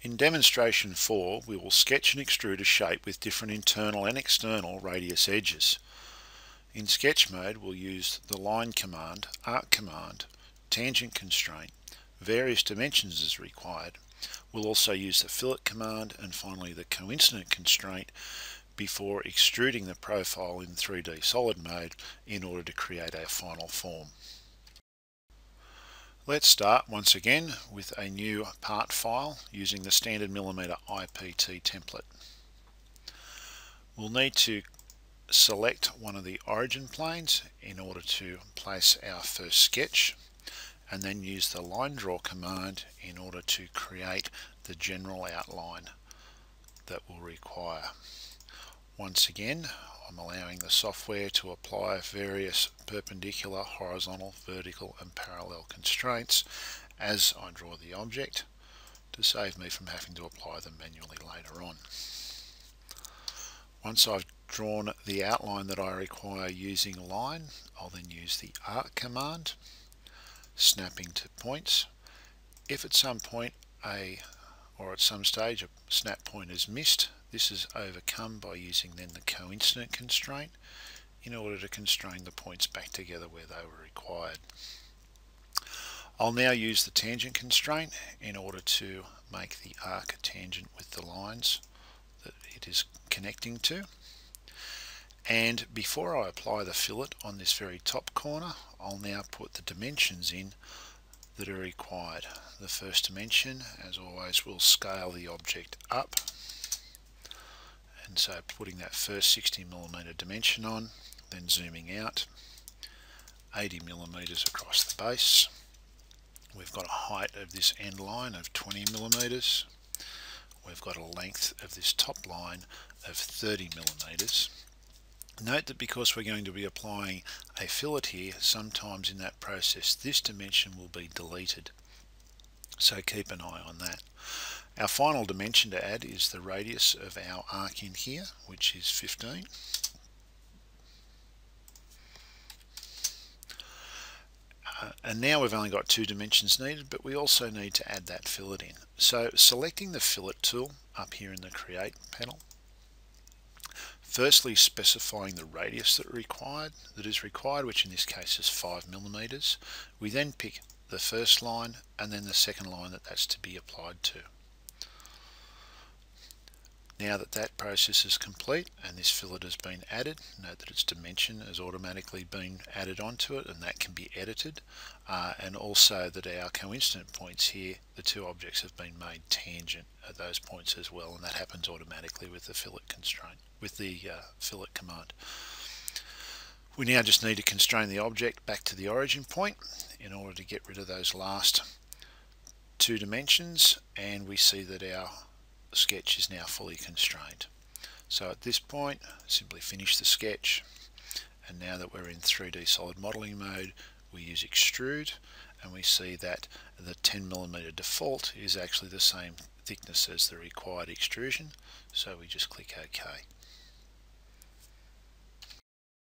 In demonstration 4, we will sketch and extrude a shape with different internal and external radius edges. In sketch mode, we'll use the line command, arc command, tangent constraint, various dimensions as required. We'll also use the fillet command and finally the coincident constraint before extruding the profile in 3D solid mode in order to create our final form. Let's start once again with a new part file using the standard millimeter IPT template. We'll need to select one of the origin planes in order to place our first sketch, and then use the line draw command in order to create the general outline that we'll require. Once again, I'm allowing the software to apply various perpendicular, horizontal, vertical and parallel constraints as I draw the object to save me from having to apply them manually later on. Once I've drawn the outline that I require using line, I'll then use the arc command, snapping to points. If at some point or at some stage a snap point is missed, this is overcome by using then the coincident constraint in order to constrain the points back together where they were required. I'll now use the tangent constraint in order to make the arc tangent with the lines that it is connecting to. And before I apply the fillet on this very top corner, I'll now put the dimensions in that are required. The first dimension, as always, will scale the object up, and so putting that first 60mm dimension on, then zooming out 80mm across the base. We've got a height of this end line of 20mm. We've got a length of this top line of 30mm. Note that because we're going to be applying a fillet here, sometimes in that process this dimension will be deleted, so keep an eye on that. Our final dimension to add is the radius of our arc in here, which is 15. And now we've only got 2 dimensions needed, but we also need to add that fillet in. So selecting the fillet tool up here in the Create panel, firstly specifying the radius that is required, which in this case is 5mm. We then pick the first line and then the second line that's to be applied to. Now that that process is complete and this fillet has been added, note that its dimension has automatically been added onto it, and that can be edited, and also that our coincident points here, the 2 objects have been made tangent at those points as well, and that happens automatically with the fillet constraint, with the fillet command. We now just need to constrain the object back to the origin point in order to get rid of those last 2 dimensions, and we see that our sketch is now fully constrained. So at this point, simply finish the sketch, and now that we're in 3D solid modeling mode, we use extrude, and we see that the 10mm default is actually the same thickness as the required extrusion, so we just click OK.